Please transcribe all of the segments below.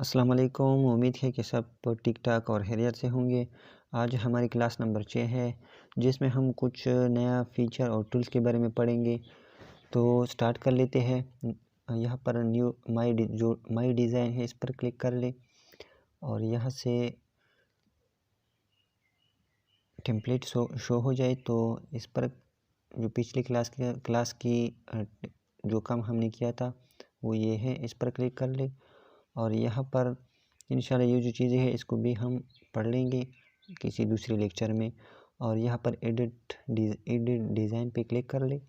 अस्सलाम वालेकुम। उम्मीद है कि सब ठीक ठाक और खैरियत से होंगे। आज हमारी क्लास नंबर 6 है जिसमें हम कुछ नया फ़ीचर और टूल्स के बारे में पढ़ेंगे। तो स्टार्ट कर लेते हैं। यहाँ पर न्यू माई डिज़ाइन है, इस पर क्लिक कर ले और यहाँ से टेम्पलेट शो हो जाए। तो इस पर जो पिछली क्लास की जो काम हमने किया था वो ये है, इस पर क्लिक कर ले और यहाँ पर इंशाल्लाह ये जो चीज़ें हैं इसको भी हम पढ़ लेंगे किसी दूसरे लेक्चर में। और यहाँ पर एडिट डिज़ाइन पे क्लिक कर ले।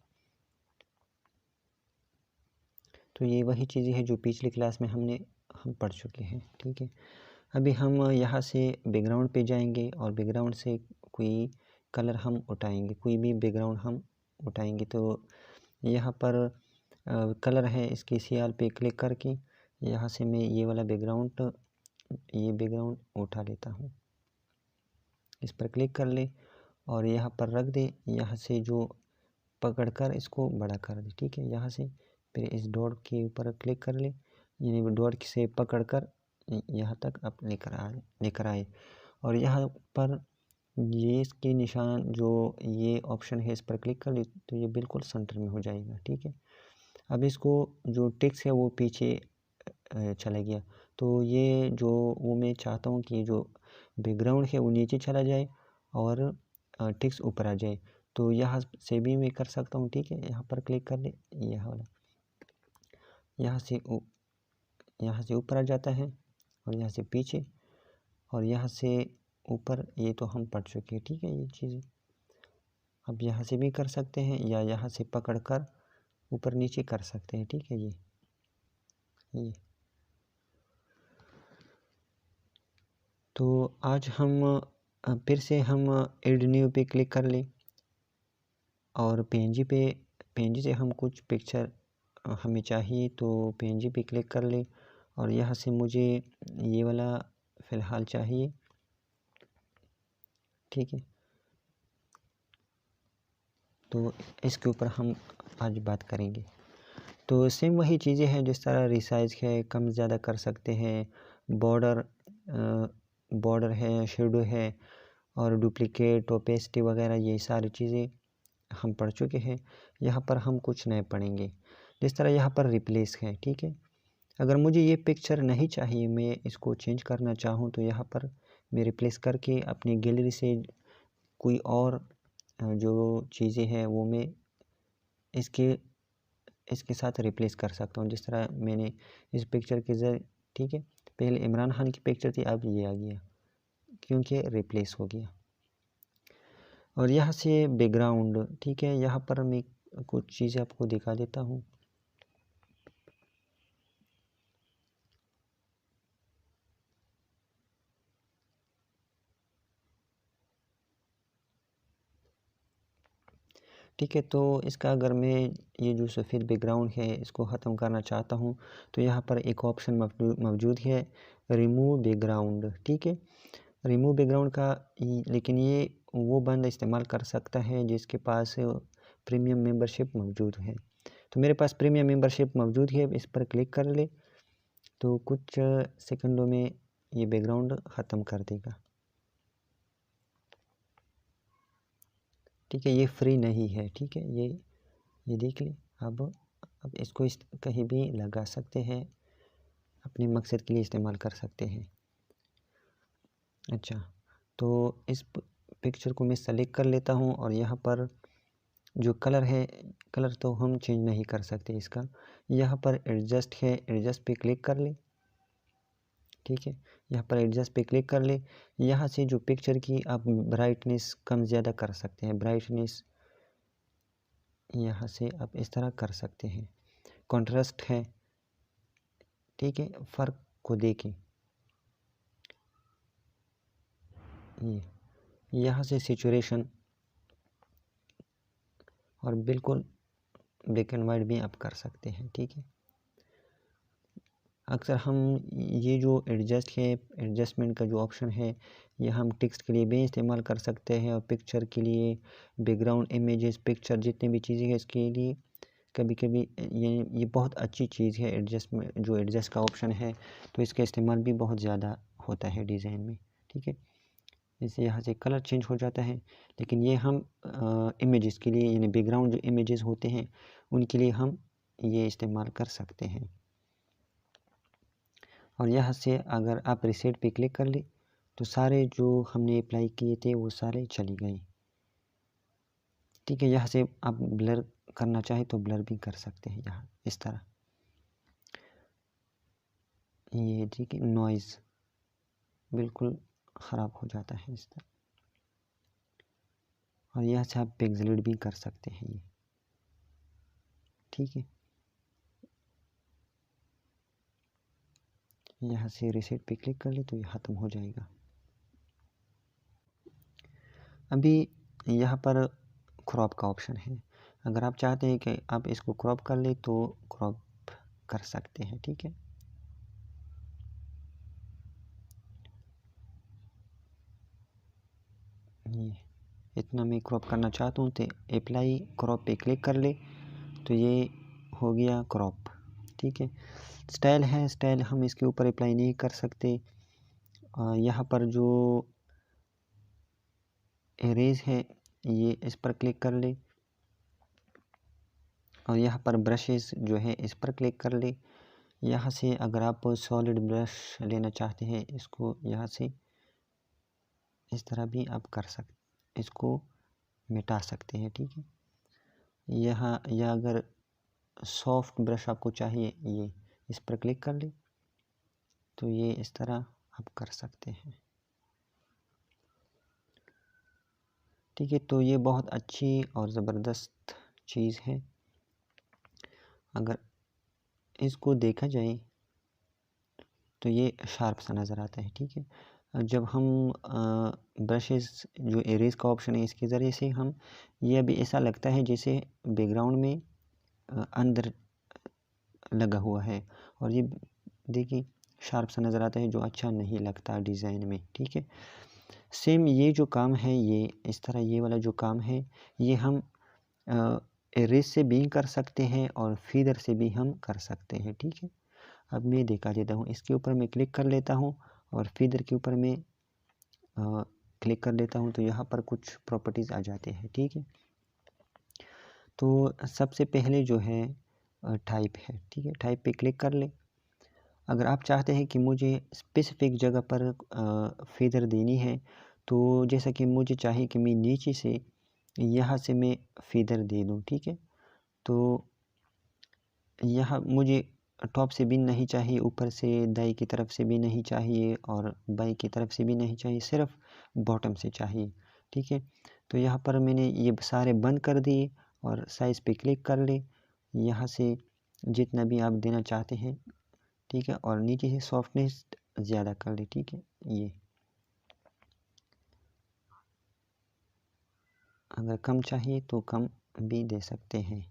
तो ये वही चीज़ें हैं जो पिछली क्लास में हम पढ़ चुके हैं। ठीक है, अभी हम यहाँ से बैकग्राउंड पे जाएंगे और बैकग्राउंड से कोई कलर हम उठाएंगे, कोई भी बैकग्राउंड हम उठाएंगे। तो यहाँ पर कलर है, इसकी सियाल पे क्लिक करके यहाँ से मैं ये वाला बैकग्राउंड उठा लेता हूँ। इस पर क्लिक कर ले और यहाँ पर रख दे। यहाँ से जो पकड़कर इसको बड़ा कर दे। ठीक है, यहाँ से फिर इस डॉट के ऊपर क्लिक कर ले, यानी डॉट से पकड़कर यहाँ तक आप लेकर आए और यहाँ पर ये इसके निशान जो ये ऑप्शन है इस पर क्लिक कर ले तो ये बिल्कुल सेंटर में हो जाएगा। ठीक है, अब इसको जो टेक्स्ट है वो पीछे चला गया। तो ये जो वो मैं चाहता हूँ कि जो बैकग्राउंड है वो नीचे चला जाए और टेक्स्ट ऊपर आ जाए। तो यहाँ से भी मैं कर सकता हूँ। ठीक है, यहाँ पर क्लिक कर ले, यह वाला यहाँ से ऊपर आ जाता है और यहाँ से पीछे और यहाँ से ऊपर। ये तो हम पढ़ चुके हैं। ठीक है, ये चीज़ें अब यहाँ से भी कर सकते हैं या यहाँ से पकड़कर ऊपर नीचे कर सकते हैं। ठीक है, ये तो आज हम फिर से हम एड न्यू पे क्लिक कर ले और पीएनजी से हम कुछ पिक्चर हमें चाहिए तो पीएनजी पे क्लिक कर ले और यहाँ से मुझे ये वाला फ़िलहाल चाहिए। ठीक है, तो इसके ऊपर हम आज बात करेंगे। तो सेम वही चीज़ें हैं, जिस तरह रिसाइज है, कम ज़्यादा कर सकते हैं, बॉर्डर है, शेडो है और डुप्लिकेट ओपेसिटी वगैरह, ये सारी चीज़ें हम पढ़ चुके हैं। यहाँ पर हम कुछ नए पढ़ेंगे, जिस तरह यहाँ पर रिप्लेस है। ठीक है, अगर मुझे ये पिक्चर नहीं चाहिए, मैं इसको चेंज करना चाहूँ तो यहाँ पर मैं रिप्लेस करके अपनी गैलरी से कोई और जो चीज़ें हैं वो मैं इसके साथ रिप्लेस कर सकता हूँ। जिस तरह मैंने इस पिक्चर के ज़रिए, ठीक है, पहले इमरान खान की पिक्चर थी, अब ये आ गया क्योंकि रिप्लेस हो गया। और यहाँ से बैकग्राउंड, ठीक है, यहाँ पर मैं कुछ चीज़ें आपको दिखा देता हूँ। ठीक है, तो इसका अगर मैं ये जो सफ़ेद बैकग्राउंड है इसको ख़त्म करना चाहता हूँ तो यहाँ पर एक ऑप्शन मौजूद है, रिमूव बैकग्राउंड। ठीक है, रिमूव बैकग्राउंड का लेकिन ये वो बंदा इस्तेमाल कर सकता है जिसके पास प्रीमियम मेंबरशिप मौजूद है। तो मेरे पास प्रीमियम मेंबरशिप मौजूद है, इस पर क्लिक कर ले तो कुछ सेकंडों में ये बैकग्राउंड ख़त्म कर देगा। ठीक है, ये फ्री नहीं है। ठीक है, ये देख ले। अब इसको कहीं भी लगा सकते हैं, अपने मकसद के लिए इस्तेमाल कर सकते हैं। अच्छा, तो इस पिक्चर को मैं सेलेक्ट कर लेता हूँ और यहाँ पर जो कलर है, कलर तो हम चेंज नहीं कर सकते इसका। यहाँ पर एडजस्ट है, एडजस्ट पे क्लिक कर ले। ठीक है, यहाँ पर एडजस्ट पे क्लिक कर ले। यहाँ से जो पिक्चर की आप ब्राइटनेस कम ज़्यादा कर सकते हैं, ब्राइटनेस यहाँ से आप इस तरह कर सकते हैं। कॉन्ट्रास्ट है, ठीक है, फ़र्क को देखें। ये यहाँ से सिचुएशन और बिल्कुल ब्लैक एंड वाइट भी आप कर सकते हैं। ठीक है, अक्सर हम ये जो एडजस्टमेंट का जो ऑप्शन है ये हम टेक्स्ट के लिए भी इस्तेमाल कर सकते हैं और पिक्चर के लिए, बैकग्राउंड, इमेजेस, पिक्चर, जितनी भी चीज़ें हैं इसके लिए कभी कभी ये बहुत अच्छी चीज़ है एडजस्ट में, जो एडजस्ट का ऑप्शन है, तो इसका इस्तेमाल भी बहुत ज़्यादा होता है डिज़ाइन में, ठीक है। जैसे यहाँ से कलर चेंज हो जाता है, लेकिन ये हम इमेजेस के लिए, यानी बैकग्राउंड जो इमेजेस होते हैं उनके लिए हम ये इस्तेमाल कर सकते हैं। और यहाँ से अगर आप रीसेट पे क्लिक कर ले तो सारे जो हमने अप्लाई किए थे वो सारे चली गए, ठीक है। यहाँ से आप ब्लर करना चाहे तो ब्लर भी कर सकते हैं, यहाँ इस तरह, ये ठीक है। नॉइज़ बिल्कुल ख़राब हो जाता है इस तरह। और यहाँ से आप पिक्सेलेट भी कर सकते हैं ये, ठीक है। यहाँ से रीसेट पे क्लिक कर ले तो ये ख़त्म हो जाएगा। अभी यहाँ पर क्रॉप का ऑप्शन है, अगर आप चाहते हैं कि आप इसको क्रॉप कर ले तो क्रॉप कर सकते हैं, ठीक है। ये इतना मैं क्रॉप करना चाहता हूँ तो अप्लाई क्रॉप पे क्लिक कर ले तो ये हो गया क्रॉप, ठीक है। स्टाइल है, स्टाइल हम इसके ऊपर अप्लाई नहीं कर सकते। यहाँ पर जो एरेज है ये इस पर क्लिक कर ले, और यहाँ पर ब्रशेस जो है इस पर क्लिक कर ले। यहाँ से अगर आप सॉलिड ब्रश लेना चाहते हैं, इसको यहाँ से इस तरह भी आप कर सकते, इसको मिटा सकते हैं, ठीक है। यहाँ या अगर सॉफ्ट ब्रश आपको चाहिए, ये इस पर क्लिक कर ले तो ये इस तरह आप कर सकते हैं, ठीक है। तो ये बहुत अच्छी और ज़बरदस्त चीज़ है। अगर इसको देखा जाए तो ये शार्प सा नज़र आता है, ठीक है। जब हम ब्रशेस जो एरेज का ऑप्शन है इसके ज़रिए से हम, ये अभी ऐसा लगता है जैसे बैकग्राउंड में अंदर लगा हुआ है, और ये देखिए शार्प सा नज़र आता है, जो अच्छा नहीं लगता डिज़ाइन में, ठीक है। सेम ये जो काम है, ये इस तरह ये वाला जो काम है ये हम एरेज से भी कर सकते हैं और फीदर से भी हम कर सकते हैं, ठीक है। अब मैं दिखा देता हूँ, इसके ऊपर मैं क्लिक कर लेता हूँ और फीदर के ऊपर मैं क्लिक कर लेता हूँ तो यहाँ पर कुछ प्रॉपर्टीज़ आ जाते हैं, ठीक है। तो सबसे पहले जो है टाइप है, ठीक है। टाइप पे क्लिक कर ले। अगर आप चाहते हैं कि मुझे स्पेसिफिक जगह पर फीदर देनी है, तो जैसा कि मुझे चाहिए कि मैं नीचे से यहाँ से मैं फीदर दे दूँ, ठीक है। तो यहाँ मुझे टॉप से भी नहीं चाहिए, ऊपर से दाई की तरफ से भी नहीं चाहिए और बाई की तरफ से भी नहीं चाहिए, सिर्फ बॉटम से चाहिए, ठीक है। तो यहाँ पर मैंने ये सारे बंद कर दिए और साइज़ पे क्लिक कर ले, यहाँ से जितना भी आप देना चाहते हैं, ठीक है। और नीचे से सॉफ्टनेस ज़्यादा कर ले, ठीक है। ये अगर कम चाहिए तो कम भी दे सकते हैं,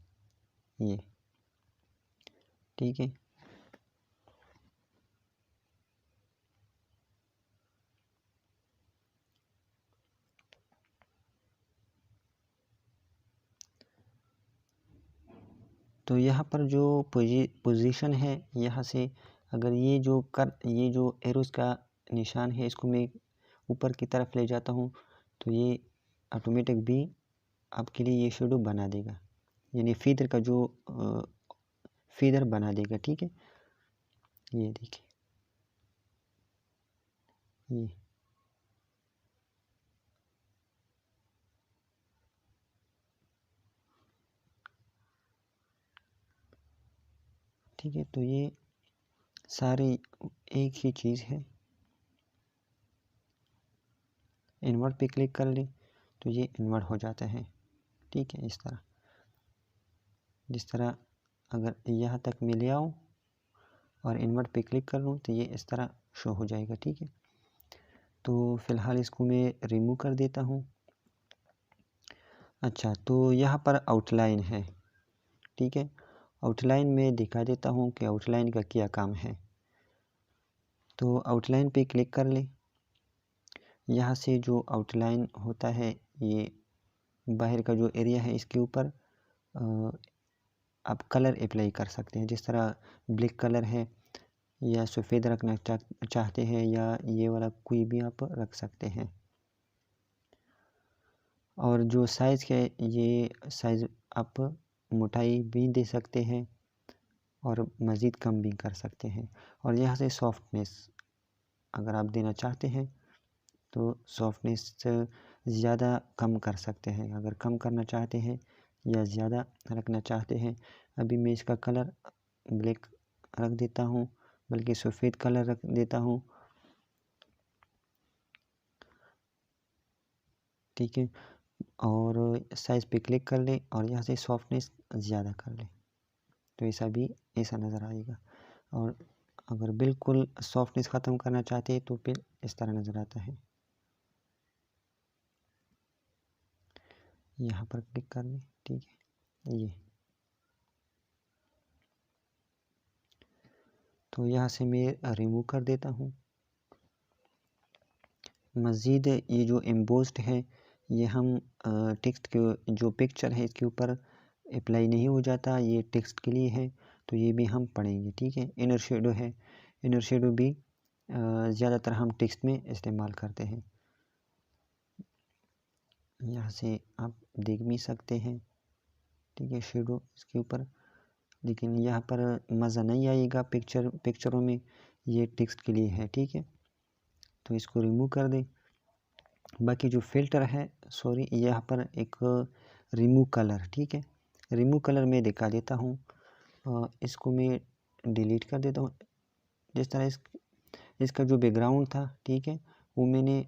ये ठीक है। तो यहाँ पर जो पोजीशन है, यहाँ से अगर ये जो एरोस का निशान है इसको मैं ऊपर की तरफ ले जाता हूँ तो ये ऑटोमेटिक भी आपके लिए ये शेडो बना देगा, यानी फीदर का जो फीदर बना देगा, ठीक है। ये देखिए, ये ठीक है। तो ये सारे एक ही चीज़ है। इन्वर्ट पे क्लिक कर ले तो ये इन्वर्ट हो जाता है, ठीक है। इस तरह, जिस तरह अगर यहाँ तक मैं ले आऊँ और इन्वर्ट पे क्लिक कर लूँ तो ये इस तरह शो हो जाएगा, ठीक है। तो फ़िलहाल इसको मैं रिमूव कर देता हूँ। अच्छा, तो यहाँ पर आउटलाइन है, ठीक है। आउटलाइन में दिखा देता हूँ कि आउटलाइन का क्या काम है। तो आउटलाइन पे क्लिक कर ले। यहाँ से जो आउटलाइन होता है, ये बाहर का जो एरिया है इसके ऊपर आप कलर अप्लाई कर सकते हैं। जिस तरह ब्लैक कलर है या सफ़ेद रखना चाहते हैं या ये वाला कोई भी आप रख सकते हैं। और जो साइज़ है ये साइज़ आप मोटाई भी दे सकते हैं और मज़ीद कम भी कर सकते हैं। और यहाँ से सॉफ्टनेस अगर आप देना चाहते हैं तो सॉफ्टनेस ज़्यादा कम कर सकते हैं। अगर कम करना चाहते हैं या ज़्यादा रखना चाहते हैं, अभी मैं इसका कलर ब्लैक रख देता हूँ, बल्कि सफ़ेद कलर रख देता हूँ। ठीक है, और साइज़ पे क्लिक कर लें और यहाँ से सॉफ्टनेस ज़्यादा कर लें तो ऐसा भी ऐसा नज़र आएगा। और अगर बिल्कुल सॉफ्टनेस ख़त्म करना चाहते हैं तो फिर इस तरह नज़र आता है। यहाँ पर क्लिक कर लें। ठीक है, ये तो यहाँ से मैं रिमूव कर देता हूँ। मज़ीद ये जो एम्बोस्ड है ये हम टेक्स्ट के जो पिक्चर है इसके ऊपर अप्लाई नहीं हो जाता, ये टेक्स्ट के लिए है तो ये भी हम पढ़ेंगे। ठीक है, इनर शेडो है, इनर शेडो भी ज़्यादातर हम टेक्स्ट में इस्तेमाल करते हैं। यहाँ से आप देख भी सकते हैं। ठीक है, शेडो इसके ऊपर, लेकिन यहाँ पर मज़ा नहीं आएगा पिक्चरों में, ये टेक्स्ट के लिए है। ठीक है, तो इसको रिमूव कर दें। बाकी जो फ़िल्टर है, सॉरी, यहाँ पर एक रिमूव कलर, ठीक है, रिमूव कलर मैं दिखा देता हूँ। इसको मैं डिलीट कर देता हूँ। जिस तरह इसका जो बैकग्राउंड था, ठीक है, वो मैंने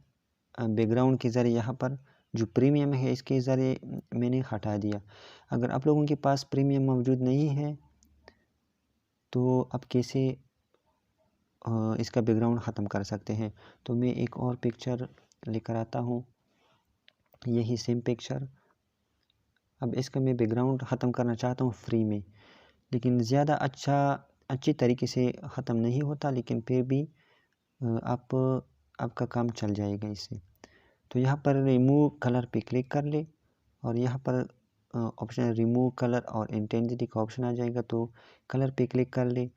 बैकग्राउंड के ज़रिए यहाँ पर जो प्रीमियम है इसके ज़रिए मैंने हटा दिया। अगर आप लोगों के पास प्रीमियम मौजूद नहीं है तो आप कैसे इसका बैकग्राउंड ख़त्म कर सकते हैं। तो मैं एक और पिक्चर लेकर आता हूँ, यही सेम पिक्चर। अब इसका मैं बैकग्राउंड ख़त्म करना चाहता हूँ फ्री में, लेकिन ज़्यादा अच्छी तरीके से ख़त्म नहीं होता, लेकिन फिर भी आपका काम चल जाएगा इससे। तो यहाँ पर रिमूव कलर पे क्लिक कर ले और यहाँ पर ऑप्शन रिमूव कलर और इंटेंसिटी का ऑप्शन आ जाएगा, तो कलर पे क्लिक कर ले।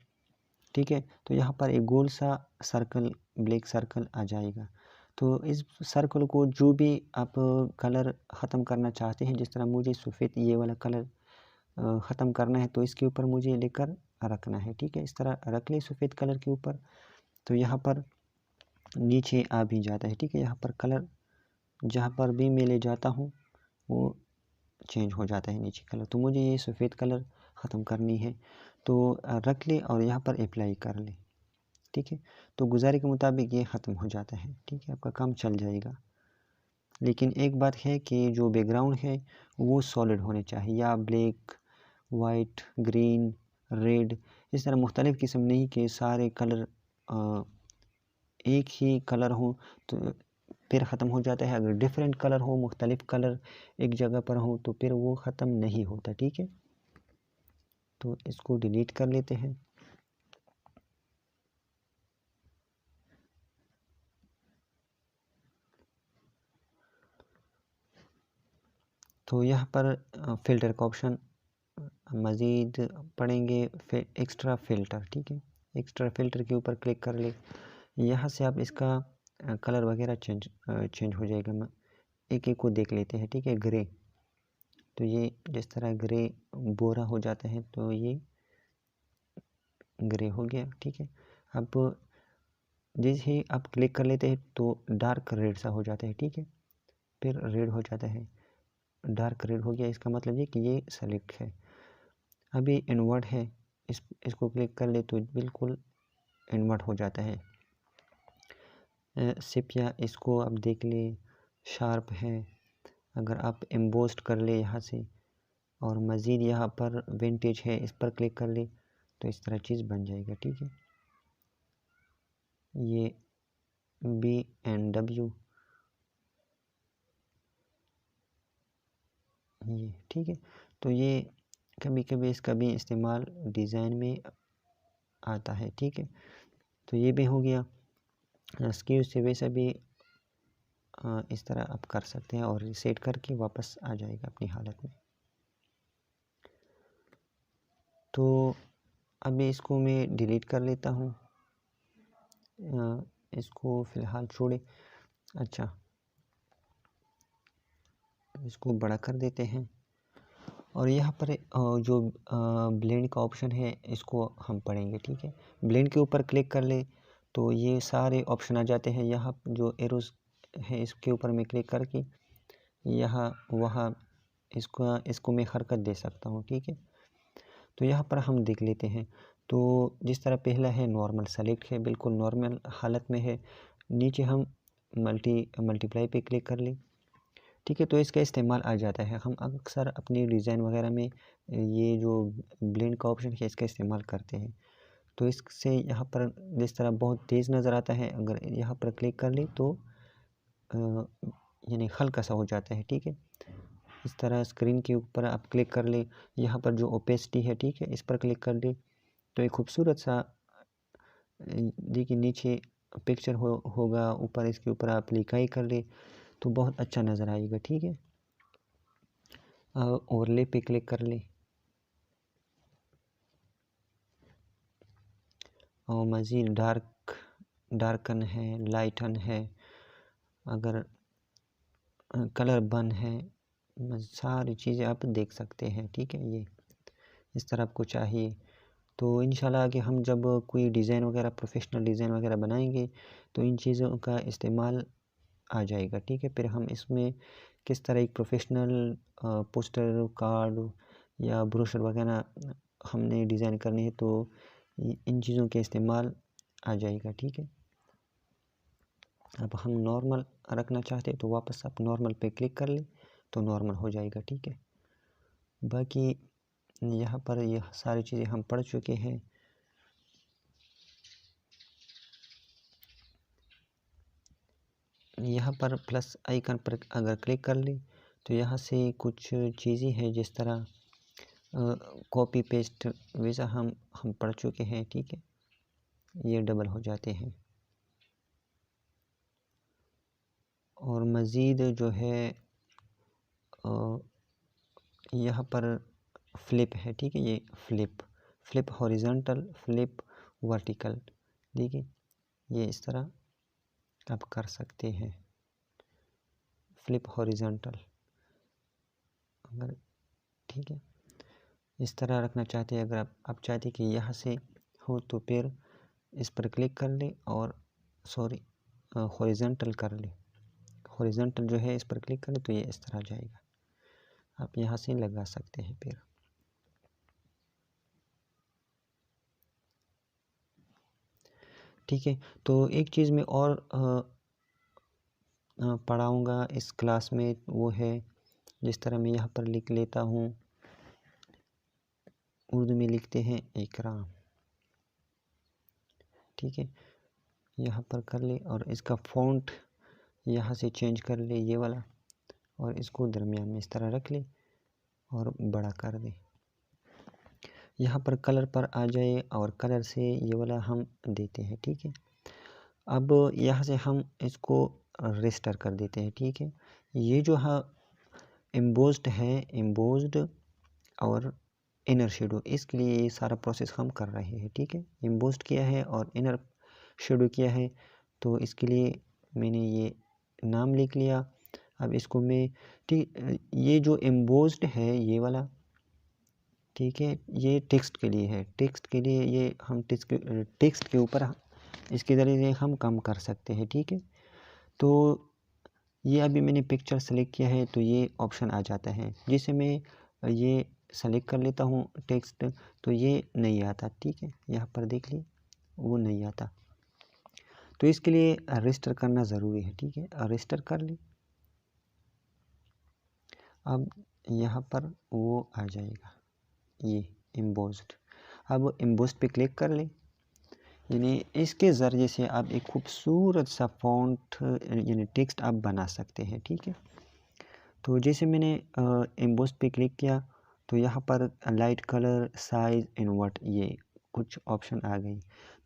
ठीक है, तो यहाँ पर एक गोल सा सर्कल, ब्लैक सर्कल आ जाएगा। तो इस सर्कल को जो भी आप कलर ख़त्म करना चाहते हैं, जिस तरह मुझे सफ़ेद ये वाला कलर ख़त्म करना है तो इसके ऊपर मुझे लेकर रखना है। ठीक है, इस तरह रख ले सफ़ेद कलर के ऊपर, तो यहाँ पर नीचे आ भी जाता है। ठीक है, यहाँ पर कलर जहाँ पर भी मैं ले जाता हूँ वो चेंज हो जाता है नीचे कलर। तो मुझे ये सफ़ेद कलर ख़त्म करनी है तो रख ले और यहाँ पर अप्लाई कर ले। ठीक है, तो गुजारे के मुताबिक ये ख़त्म हो जाता है। ठीक है, आपका काम चल जाएगा। लेकिन एक बात है कि जो बैकग्राउंड है वो सॉलिड होने चाहिए, या ब्लैक, वाइट, ग्रीन, रेड, इस तरह मुख्तलिफ़ किस्म नहीं कि सारे कलर एक ही कलर हो तो फिर ख़त्म हो जाता है। अगर डिफरेंट कलर हो, मुख्तलिफ़ कलर एक जगह पर हो तो फिर वो ख़त्म नहीं होता। ठीक है, तो इसको डिलीट कर लेते हैं। तो यहाँ पर फ़िल्टर का ऑप्शन मज़ीद पढ़ेंगे, एक्स्ट्रा फ़िल्टर। ठीक है, एक्स्ट्रा फ़िल्टर के ऊपर क्लिक कर ले। यहाँ से आप इसका कलर वगैरह चेंज हो जाएगा। एक एक को देख लेते हैं। ठीक है, ग्रे, तो ये जिस तरह ग्रे बोरा हो जाता है तो ये ग्रे हो गया। ठीक है, अब जैसे ही आप क्लिक कर लेते हैं तो डार्क रेड सा हो जाता है। ठीक है, फिर रेड हो जाता है, डार्क रेड हो गया, इसका मतलब ये कि ये सेलेक्ट है। अभी इन्वर्ट है, इसको क्लिक कर ले तो बिल्कुल इन्वर्ट हो जाता है। सिपिया, इसको आप देख ले, शार्प है। अगर आप एम्बोस्ड कर ले यहाँ से और मज़ीद यहाँ पर विंटेज है, इस पर क्लिक कर ले तो इस तरह चीज़ बन जाएगा। ठीक है, ये BMW ये। ठीक है, तो ये कभी कभी इसका भी इस्तेमाल डिज़ाइन में आता है। ठीक है, तो ये भी हो गया। स्क्यू से वैसे भी इस तरह आप कर सकते हैं और रीसेट करके वापस आ जाएगा अपनी हालत में। तो अभी इसको मैं डिलीट कर लेता हूँ, इसको फ़िलहाल छोड़े। अच्छा, इसको बड़ा कर देते हैं और यहाँ पर जो ब्लेंड का ऑप्शन है इसको हम पढ़ेंगे, ठीक है। ब्लेंड के ऊपर क्लिक कर ले तो ये सारे ऑप्शन आ जाते हैं। यहाँ जो एरोस है इसके ऊपर मैं क्लिक करके यहाँ वहाँ इसको मैं हरकत दे सकता हूँ, ठीक है। तो यहाँ पर हम देख लेते हैं। तो जिस तरह पहला है नॉर्मल सेलेक्ट है, बिल्कुल नॉर्मल हालत में है। नीचे हम मल्टीप्लाई पे क्लिक कर ले, ठीक है। तो इसका इस्तेमाल आ जाता है। हम अक्सर अपनी डिज़ाइन वगैरह में ये जो ब्लेंड का ऑप्शन है इसका इस्तेमाल करते हैं। तो इससे यहाँ पर जिस तरह बहुत तेज़ नज़र आता है, अगर यहाँ पर क्लिक कर ले तो यानी हल्का सा हो जाता है, ठीक है। इस तरह स्क्रीन के ऊपर आप क्लिक कर ले, यहाँ पर जो ओपेसिटी है, ठीक है, इस पर क्लिक कर ले तो एक खूबसूरत सा देखिए नीचे पिक्चर होगा, ऊपर इसके ऊपर आप लिखाई कर ले तो बहुत अच्छा नज़र आएगा, ठीक है। ओवरले पे क्लिक कर ले और मज़ीद डार्कन है, लाइटन है, अगर कलर बन है, सारी चीज़ें आप देख सकते हैं, ठीक है। ये इस तरह आपको चाहिए तो इंशाल्लाह कि हम जब कोई डिज़ाइन वगैरह प्रोफेशनल डिज़ाइन वगैरह बनाएंगे तो इन चीज़ों का इस्तेमाल आ जाएगा, ठीक है। फिर हम इसमें किस तरह एक प्रोफेशनल पोस्टर कार्ड या ब्रोशर वगैरह हमने डिज़ाइन करनी है तो इन चीज़ों के इस्तेमाल आ जाएगा, ठीक है। अब हम नॉर्मल रखना चाहते हैं तो वापस आप नॉर्मल पे क्लिक कर ले तो नॉर्मल हो जाएगा, ठीक है। बाकी यहाँ पर यह सारी चीज़ें हम पढ़ चुके हैं। यहाँ पर प्लस आइकन पर अगर क्लिक कर ले तो यहाँ से कुछ चीज़ें हैं जिस तरह कॉपी पेस्ट वैसा हम पढ़ चुके हैं, ठीक है। ये डबल हो जाते हैं और मज़ीद जो है यहाँ पर फ्लिप है, ठीक है। ये फ्लिप हॉरिजॉन्टल, फ्लिप वर्टिकल, देखिए ये इस तरह आप कर सकते हैं। फ्लिप हॉरिजॉन्टल अगर, ठीक है, इस तरह रखना चाहते हैं। अगर आप चाहते कि यहाँ से हो तो फिर इस पर क्लिक कर ले और सॉरी हॉरिजॉन्टल कर ले। हॉरिजॉन्टल जो है इस पर क्लिक करें तो ये इस तरह जाएगा, आप यहाँ से लगा सकते हैं फिर, ठीक है। तो एक चीज़ मैं और पढ़ाऊँगा इस क्लास में, वो है जिस तरह मैं यहाँ पर लिख लेता हूँ, उर्दू में लिखते हैं इकराम, ठीक है। यहाँ पर कर ले और इसका फ़ॉन्ट यहाँ से चेंज कर ले ये वाला और इसको दरमियान में इस तरह रख ले और बड़ा कर दे। यहाँ पर कलर पर आ जाए और कलर से ये वाला हम देते हैं, ठीक है। अब यहाँ से हम इसको रजिस्टर कर देते हैं, ठीक है। ये जो हाँ एम्बोस्ड है, एम्बोस्ड और इनर शेडो, इसके लिए ये सारा प्रोसेस हम कर रहे हैं, ठीक है। एम्बोस्ड किया है और इनर शेडो किया है तो इसके लिए मैंने ये नाम लिख लिया। अब इसको मैं, ठीक, ये जो एम्बोस्ड है ये वाला, ठीक है, ये टेक्स्ट के लिए है। टेक्स्ट के लिए ये हम टेक्स्ट के ऊपर इसके ज़रिए हम काम कर सकते हैं, ठीक है। तो ये अभी मैंने पिक्चर सेलेक्ट किया है तो ये ऑप्शन आ जाता है, जिसे मैं ये सेलेक्ट कर लेता हूँ टेक्स्ट तो ये नहीं आता, ठीक है। यहाँ पर देख ली वो नहीं आता, तो इसके लिए रजिस्टर करना ज़रूरी है, ठीक है। रजिस्टर कर ली, अब यहाँ पर वो आ जाएगा ये एम्बोस्ड। अब एम्बोस्ड पे क्लिक कर ले, यानी इसके ज़रिए से आप एक खूबसूरत सा फ़ॉन्ट यानी टेक्स्ट आप बना सकते हैं, ठीक है। तो जैसे मैंने एम्बोस्ड पे क्लिक किया तो यहाँ पर लाइट कलर साइज इन्वर्ट ये कुछ ऑप्शन आ गई।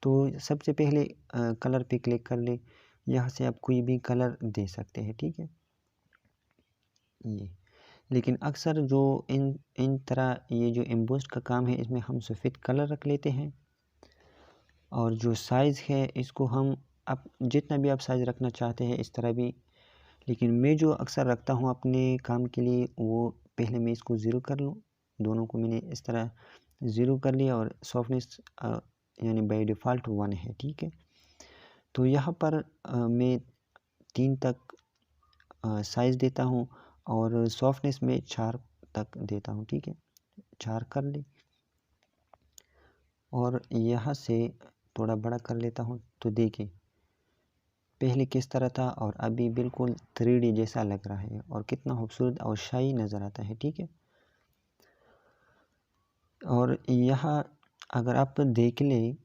तो सबसे पहले कलर पे क्लिक कर ले, यहाँ से आप कोई भी कलर दे सकते हैं, ठीक है। ये लेकिन अक्सर जो इन तरह ये जो एम्बोस्ड का काम है इसमें हम सफ़ेद कलर रख लेते हैं, और जो साइज़ है इसको हम आप जितना भी आप साइज़ रखना चाहते हैं इस तरह भी, लेकिन मैं जो अक्सर रखता हूँ अपने काम के लिए वो पहले मैं इसको ज़ीरो कर लूँ। दोनों को मैंने इस तरह ज़ीरो कर लिया और सॉफ्टनेस यानी बाय डिफ़ॉल्ट 1 है, ठीक है। तो यहाँ पर मैं 3 तक साइज़ देता हूँ और सॉफ्टनेस में 4 तक देता हूँ, ठीक है। 4 कर ली और यहाँ से थोड़ा बड़ा कर लेता हूँ। तो देखिए पहले किस तरह था और अभी बिल्कुल 3D जैसा लग रहा है और कितना खूबसूरत और शाही नज़र आता है, ठीक है। और यहाँ अगर आप देख लें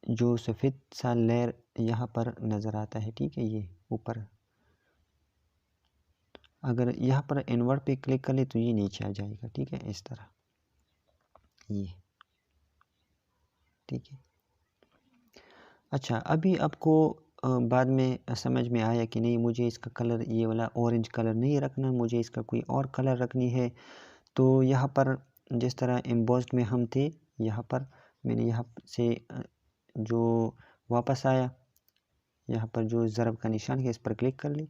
जो सफ़ेद सा लेयर यहाँ पर नज़र आता है, ठीक है, ये ऊपर, अगर यहाँ पर इन्वर्ट पे क्लिक कर ले तो ये नीचे आ जाएगा, ठीक है, इस तरह ये, ठीक है। अच्छा, अभी आपको बाद में समझ में आया कि नहीं मुझे इसका कलर ये वाला ऑरेंज कलर नहीं रखना, मुझे इसका कोई और कलर रखनी है। तो यहाँ पर जिस तरह एम्बोस्ड में हम थे, यहाँ पर मैंने यहाँ से जो वापस आया, यहाँ पर जो ज़रब का निशान है इस पर क्लिक कर ली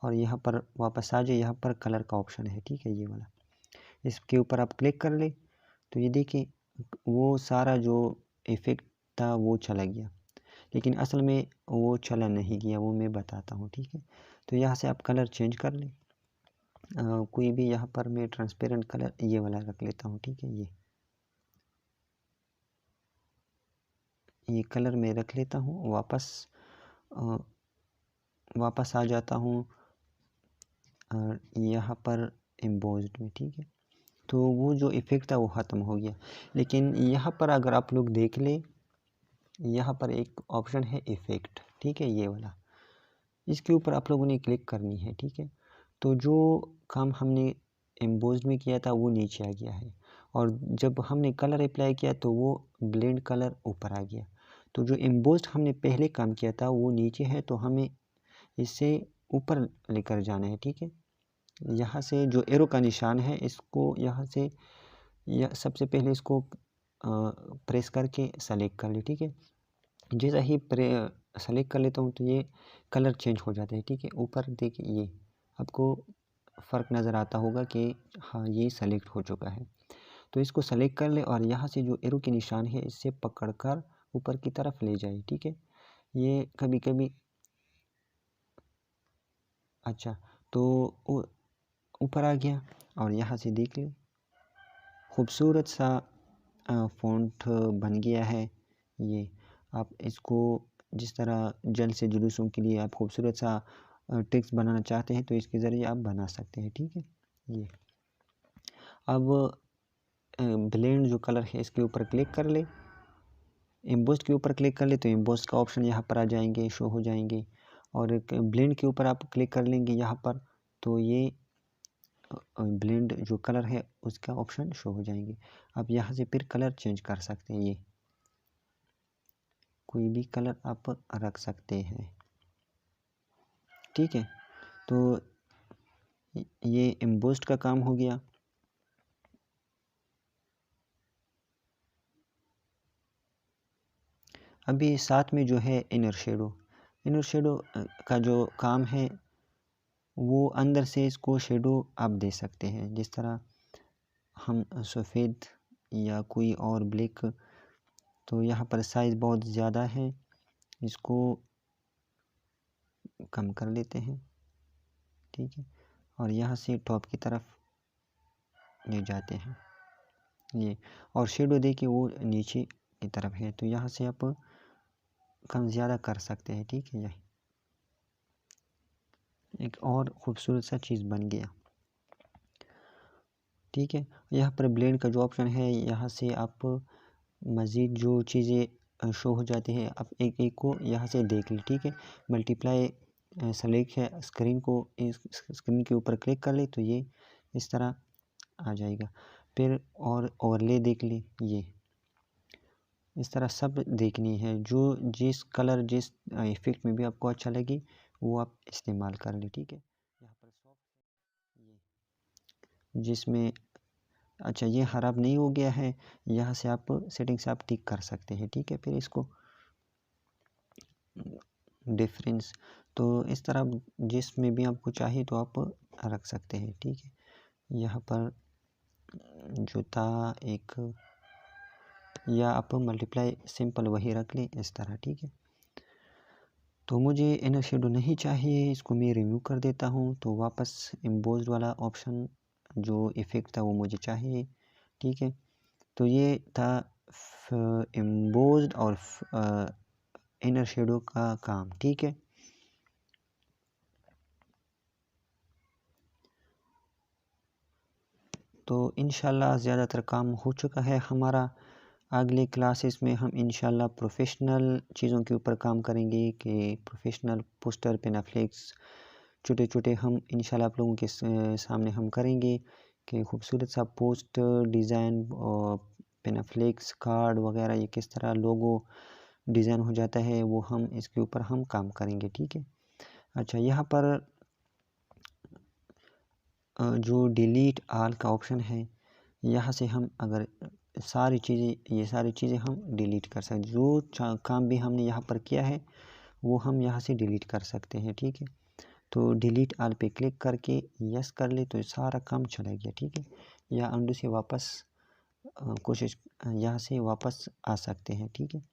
और यहाँ पर वापस आ जाए, यहाँ पर कलर का ऑप्शन है, ठीक है, ये वाला, इसके ऊपर आप क्लिक कर ले तो ये देखिए वो सारा जो इफ़ेक्ट था वो चला गया, लेकिन असल में वो चला नहीं गया, वो मैं बताता हूँ, ठीक है। तो यहाँ से आप कलर चेंज कर लें, कोई भी यहाँ पर मैं ट्रांसपेरेंट कलर ये वाला रख लेता हूँ, ठीक है, ये कलर मैं रख लेता हूँ। वापस आ जाता हूँ यहाँ पर एम्बोस्ड में, ठीक है। तो वो जो इफ़ेक्ट था वो ख़त्म हो गया, लेकिन यहाँ पर अगर आप लोग देख लें, यहाँ पर एक ऑप्शन है इफ़ेक्ट, ठीक है, ये वाला, इसके ऊपर आप लोगों ने क्लिक करनी है, ठीक है। तो जो काम हमने एम्बोस्ड में किया था वो नीचे आ गया है और जब हमने कलर अप्लाई किया तो वो ब्लेंड कलर ऊपर आ गया। तो जो एम्बोस्ड हमने पहले काम किया था वो नीचे है, तो हमें इसे ऊपर लेकर जाना है, ठीक है। यहाँ से जो एरो का निशान है इसको यहाँ से सबसे पहले इसको प्रेस करके सेलेक्ट कर ले, ठीक है। जैसा ही सेलेक्ट कर लेता हूँ तो ये कलर चेंज हो जाता है, ठीक है। ऊपर देखिए ये आपको फ़र्क नज़र आता होगा कि हाँ ये सेलेक्ट हो चुका है। तो इसको सेलेक्ट कर ले और यहाँ से जो एरो के निशान है इससे पकड़कर ऊपर की तरफ ले जाए, ठीक है। ये कभी कभी अच्छा तो ऊपर आ गया और यहाँ से देख ले खूबसूरत सा फ़ॉन्ट बन गया है। ये आप इसको जिस तरह जल्द से जुलूसों के लिए आप खूबसूरत सा टेक्स्ट बनाना चाहते हैं तो इसके ज़रिए आप बना सकते हैं, ठीक है। ये अब ब्लेंड जो कलर है इसके ऊपर क्लिक कर ले, एम्बोस्ड के ऊपर क्लिक कर ले तो एम्बोस्ड का ऑप्शन यहाँ पर आ जाएंगे, शो हो जाएंगे, और एक ब्लेंड के ऊपर आप क्लिक कर लेंगे यहाँ पर तो ये ब्लेंड जो कलर है उसका ऑप्शन शो हो जाएंगे। आप यहाँ से फिर कलर चेंज कर सकते हैं, ये कोई भी कलर आप रख सकते हैं, ठीक है। तो ये एम्बोस्ड का काम हो गया। अभी साथ में जो है इनर शेडो का जो काम है वो अंदर से इसको शेडो आप दे सकते हैं, जिस तरह हम सफ़ेद या कोई और ब्लैक, तो यहाँ पर साइज़ बहुत ज़्यादा है, इसको कम कर लेते हैं, ठीक है, और यहाँ से टॉप की तरफ ले जाते हैं ये, और शेडो देखिए वो नीचे की तरफ है तो यहाँ से आप कम ज़्यादा कर सकते हैं, ठीक है। यही एक और ख़ूबसूरत सा चीज़ बन गया, ठीक है। यहाँ पर ब्लेंड का जो ऑप्शन है यहाँ से आप मज़ीद जो चीज़ें शो हो जाती हैं आप एक एक को यहाँ से देख लें, ठीक है। मल्टीप्लाई सेलेक्ट है, स्क्रीन को इस स्क्रीन के ऊपर क्लिक कर ले तो ये इस तरह आ जाएगा। फिर और ओवरले देख ली, ये इस तरह सब देखनी है, जो जिस कलर जिस इफ़ेक्ट में भी आपको अच्छा लगे वो आप इस्तेमाल कर ले, ठीक है। यहाँ पर सॉफ्ट ये जिसमें अच्छा ये ख़राब नहीं हो गया है, यहाँ से आप सेटिंग से आप टिक कर सकते हैं, ठीक है। फिर इसको डिफरेंस तो इस तरह जिसमें भी आपको चाहिए तो आप रख सकते हैं, ठीक है। यहाँ पर जो था एक, या आप मल्टीप्लाई सिंपल वही रख लें इस तरह, ठीक है। तो मुझे इनर शेडो नहीं चाहिए, इसको मैं रिमूव कर देता हूँ। तो वापस एम्बोस्ड वाला ऑप्शन जो इफ़ेक्ट था वो मुझे चाहिए, ठीक है। तो ये था एम्बोस्ड और इनर शेडो का काम, ठीक है। तो इंशाल्लाह ज़्यादातर काम हो चुका है हमारा। अगले क्लासेस में हम इंशाल्लाह प्रोफेशनल चीज़ों के ऊपर काम करेंगे कि प्रोफेशनल पोस्टर पेनाफ्लेक्स छोटे छोटे हम इंशाल्लाह आप लोगों के सामने हम करेंगे कि खूबसूरत सा पोस्टर डिज़ाइन और पेनाफ्लेक्स कार्ड वगैरह ये किस तरह लोगो डिज़ाइन हो जाता है, वो हम इसके ऊपर हम काम करेंगे, ठीक है। अच्छा यहाँ पर जो डिलीट आल का ऑप्शन है, यहाँ से हम अगर सारी चीज़ें ये सारी चीज़ें हम डिलीट कर सकते, जो काम भी हमने यहाँ पर किया है वो हम यहाँ से डिलीट कर सकते हैं, ठीक है। तो डिलीट आल पे क्लिक करके यस कर ले तो सारा काम चला गया, ठीक है। या अंडू से वापस कोशिश यहाँ से वापस आ सकते हैं, ठीक है।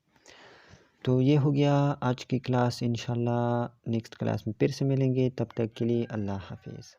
तो ये हो गया आज की क्लास। इंशाल्लाह नेक्स्ट क्लास में फिर से मिलेंगे, तब तक के लिए अल्लाह हाफिज़।